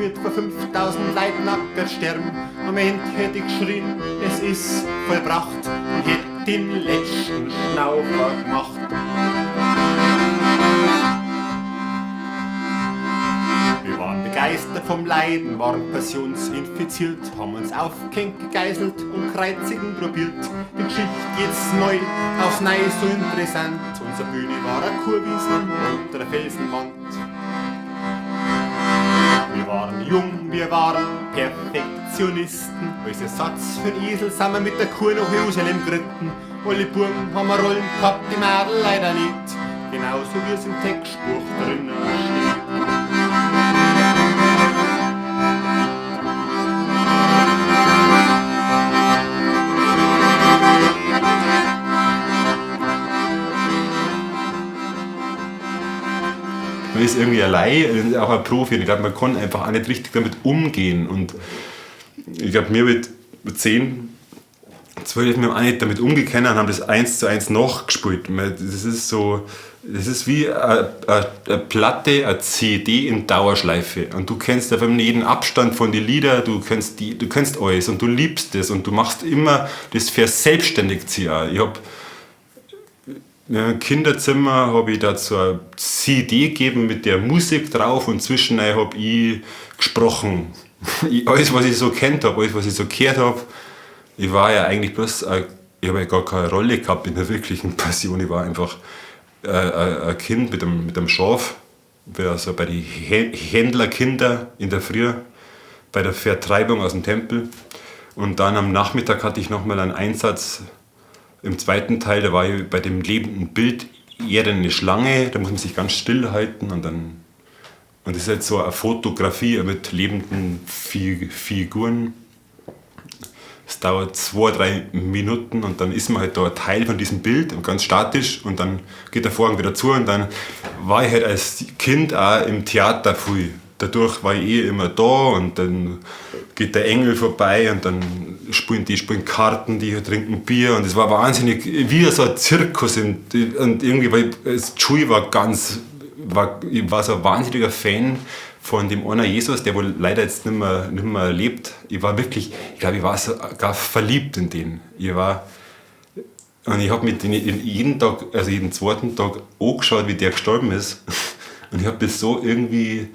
wird vor 5000 Leuten abgesterben. Am Ende hätte ich geschrien, es ist vollbracht und hätte den letzten Schnaufer gemacht. Wir waren begeistert vom Leiden, waren passionsinfiziert, haben uns aufgehängt, gegeißelt und kreuzigen probiert. Die Geschichte jetzt neu, aufs Neue so interessant. Unsere Bühne war ein Kurwiesen unter der Felsenwand. Wir waren jung, wir waren Perfektionisten. Als Ersatz für den Esel sind wir mit der Kuh nach Jerusalem geritten. Alle Buben haben wir Rollen gehabt, die Mädel leider nicht. Genauso wie es im Textbuch drinnen steht. Man ist irgendwie allein, auch ein Profi. Ich glaube, man kann einfach auch nicht richtig damit umgehen. Und ich glaube, wir mit 10, 12 wir haben auch nicht damit umgekannt und haben das 1:1 nachgespielt. Das ist so, das ist wie eine Platte, eine CD in Dauerschleife. Und du kennst einfach jeden Abstand von den Liedern, du kennst alles und du liebst das und du machst immer das verselbstständigt sich auch. Ich habe im Kinderzimmer habe ich dazu eine CD gegeben mit der Musik drauf und zwischendurch habe ich gesprochen. Alles, was ich so kennt habe, alles, was ich so gehört habe. Ich war ja eigentlich bloß, ich habe ja gar keine Rolle gehabt in der wirklichen Passion. Ich war einfach ein Kind mit einem Schaf, also bei den Händlerkindern in der Früh, bei der Vertreibung aus dem Tempel. Und dann am Nachmittag hatte ich nochmal einen Einsatz. Im zweiten Teil, da war ich bei dem lebenden Bild eher eine Schlange, da muss man sich ganz still halten und das ist jetzt so eine Fotografie mit lebenden Figuren. Es dauert 2-3 Minuten und dann ist man halt da ein Teil von diesem Bild, ganz statisch und dann geht der Vorhang wieder zu und dann war ich halt als Kind auch im Theater viel. Dadurch war ich immer da und dann geht der Engel vorbei und dann spielen Karten, die trinken Bier und es war wahnsinnig, wie so ein Zirkus und irgendwie, weil Joey ich war so ein wahnsinniger Fan von dem einer Jesus, der wohl leider jetzt nicht mehr lebt. Ich war wirklich, ich glaube, ich war sogar verliebt in den. Und ich habe mit denen jeden Tag, also jeden zweiten Tag angeschaut, wie der gestorben ist und ich habe das so irgendwie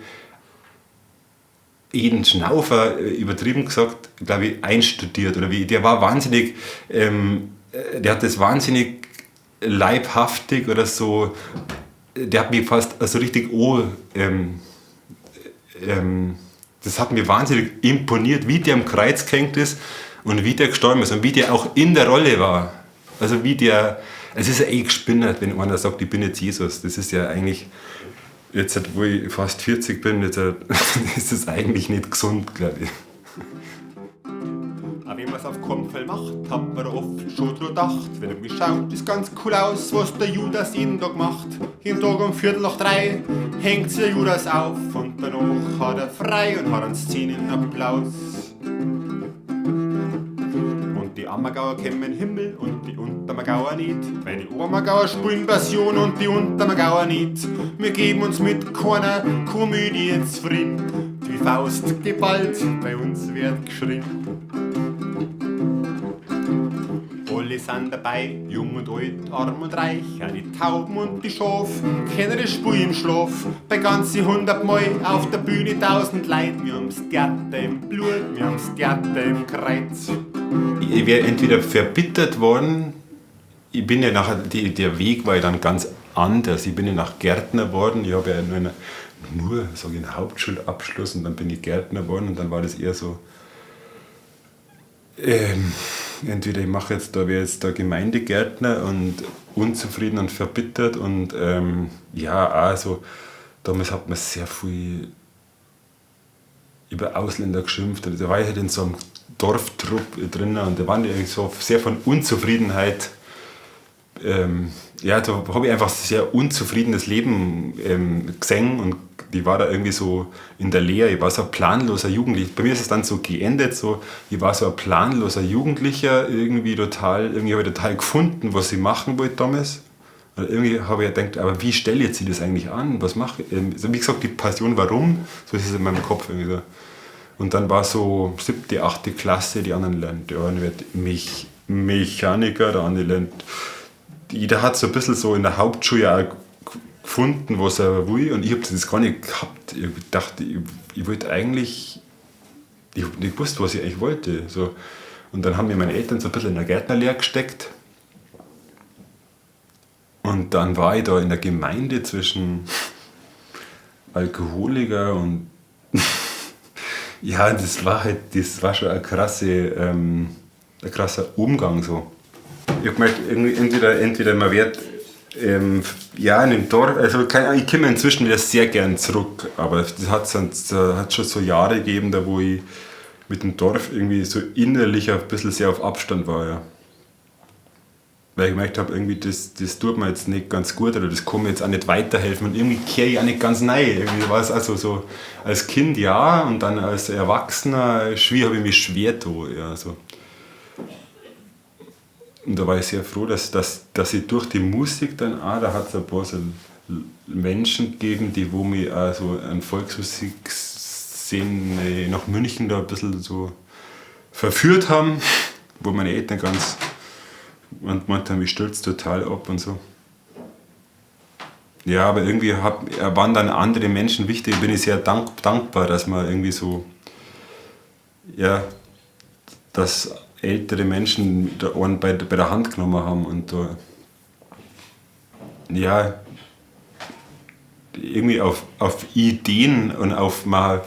jeden Schnaufer, übertrieben gesagt, glaube ich, einstudiert. Oder der war wahnsinnig, der hat das wahnsinnig leibhaftig oder so, der hat mich fast so richtig das hat mir wahnsinnig imponiert, wie der am Kreuz gehängt ist und wie der gestorben ist und wie der auch in der Rolle war. Also es ist ja eh gespinnert, wenn einer sagt, ich bin jetzt Jesus. Das ist ja eigentlich, jetzt wo ich fast 40 bin, jetzt ist es eigentlich nicht gesund, glaube ich. Aber wenn man es auf keinen Fall macht, hat man oft schon drüber gedacht. Wenn er mich schaut, ist ganz cool aus, was der Judas jeden Tag macht. Jeden Tag um 2:45 hängt sich der Judas auf und danach hat er frei und hat einen Szenenapplaus. Und die Ammergauer kämen in den Himmel und die Untermagauer nicht, weil die Obermagauer spielen Passion und die Untermagauer nicht. Wir geben uns mit keiner Komödie zufrieden, die Faust geballt, bei uns wird geschrien. Alle sind dabei, jung und alt, arm und reich, auch die Tauben und die Schaf, kennen das Spiel im Schlaf. Bei ganze 100 Mal auf der Bühne 1000 Leute, wir haben's Theater im Blut, wir haben's Theater im Kreuz. Ich wäre entweder verbittert worden, ich bin ja nachher, der Weg war ja dann ganz anders, ich bin ja nach Gärtner worden, ich habe ja nur sag ich, einen Hauptschulabschluss und dann bin ich Gärtner geworden und dann war das eher so, entweder ich mache jetzt da, wäre jetzt der Gemeindegärtner und unzufrieden und verbittert und ja, also damals hat man sehr viel über Ausländer geschimpft. Da war ich halt in so einem Dorftrupp drin und da waren die so sehr von Unzufriedenheit. Ja, da habe ich einfach sehr unzufriedenes Leben gesehen und ich war da irgendwie so in der Lehre, ich war so ein planloser Jugendlicher. Bei mir ist es dann so geendet, so, ich war so ein planloser Jugendlicher, irgendwie habe ich total gefunden, was ich machen wollte damals. Und irgendwie habe ich ja gedacht, aber wie stelle ich jetzt das eigentlich an? Was mache ich? Also wie gesagt, die Passion, warum? So ist es in meinem Kopf irgendwie so. Und dann war so 7., 8. Klasse, die anderen lernen, der eine wird Mechaniker, der andere lernt. Jeder hat so ein bisschen so in der Hauptschule auch gefunden, was er will, und ich habe das gar nicht gehabt. Ich dachte, ich wollte eigentlich, ich habe nicht gewusst, was ich eigentlich wollte. So. Und dann haben mir meine Eltern so ein bisschen in der Gärtnerlehre gesteckt. Und dann war ich da in der Gemeinde zwischen Alkoholiker und ja, das war schon ein krasser Umgang so. Ich habe gemerkt, entweder man wird ja, in dem Dorf, also ich komme inzwischen wieder sehr gern zurück, aber das hat schon so Jahre gegeben, da wo ich mit dem Dorf irgendwie so innerlich ein bisschen sehr auf Abstand war, ja. Weil ich gemerkt habe, irgendwie das tut mir jetzt nicht ganz gut oder das kann mir jetzt auch nicht weiterhelfen und irgendwie kehre ich auch nicht ganz rein. Irgendwie war es also so, als Kind ja und dann als Erwachsener habe ich mich schwer getan, ja, so. Und da war ich sehr froh, dass ich durch die Musik dann auch, da hat es ein paar so Menschen gegeben, die wo mich auch so an Volksmusikszene nach München da ein bisschen so verführt haben, wo meine Eltern ganz und meinte haben, ich stürze total ab und so. Ja, aber irgendwie waren dann andere Menschen wichtig, bin ich sehr dankbar, dass man irgendwie so, ja, dass ältere Menschen einen bei der Hand genommen haben und da, ja, irgendwie auf Ideen und auf mal,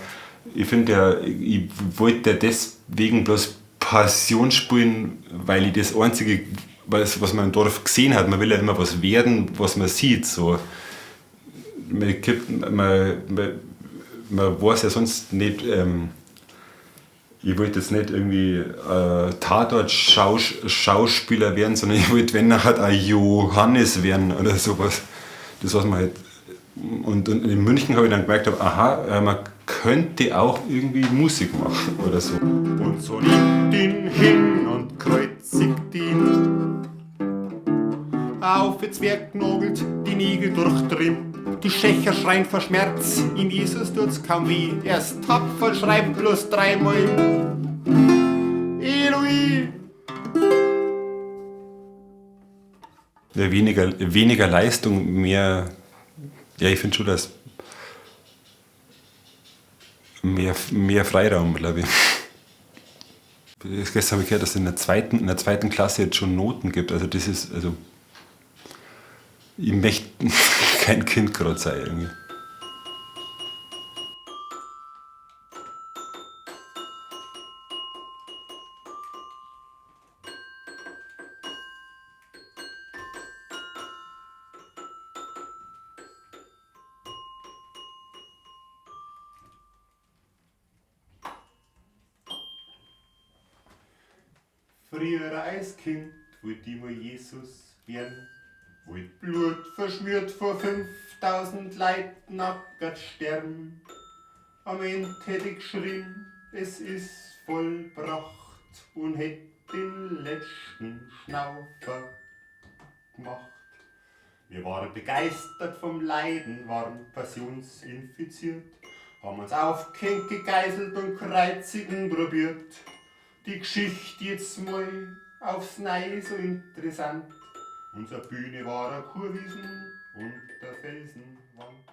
ich finde ja, ich wollte deswegen bloß Passion spielen, weil ich das Einzige, was man im Dorf gesehen hat, man will ja immer was werden, was man sieht, so. Man weiß ja sonst nicht, ich wollte jetzt nicht irgendwie Tatort-Schauspieler werden, sondern ich wollte, wenn er halt ein Johannes werden oder sowas. Das was man halt. Und in München habe ich dann gemerkt, aha, man könnte auch irgendwie Musik machen oder so. Und so nimmt ihn hin und kreuzigt ihn. Auf ihr Zwerg nagelt, die Nägel durchtrimmt. Die Schächer schreien vor Schmerz, ihm Jesus tut's kaum weh. Er ist tapfer, schreibt bloß 3-mal Eloi. Ja, weniger Leistung, mehr. Ja, ich finde schon, dass mehr Freiraum, glaube ich. Gestern habe ich gehört, dass es in der zweiten Klasse jetzt schon Noten gibt. Also das ist, also ich möchte kein Kind gerade sein irgendwie. Früher als Kind wollte ich mal Jesus werden. Wollt Blut verschmiert vor 5000 Leuten abgert sterben. Am Ende hätte ich geschrien, es ist vollbracht und hätt den letzten Schnaufer gemacht. Wir waren begeistert vom Leiden, waren passionsinfiziert, haben uns aufgehängt, gegeißelt und kreuzigen probiert. Die Geschichte jetzt mal aufs Neue so interessant. Unsere Bühne war eine Kurwiesen und der Felsenwand.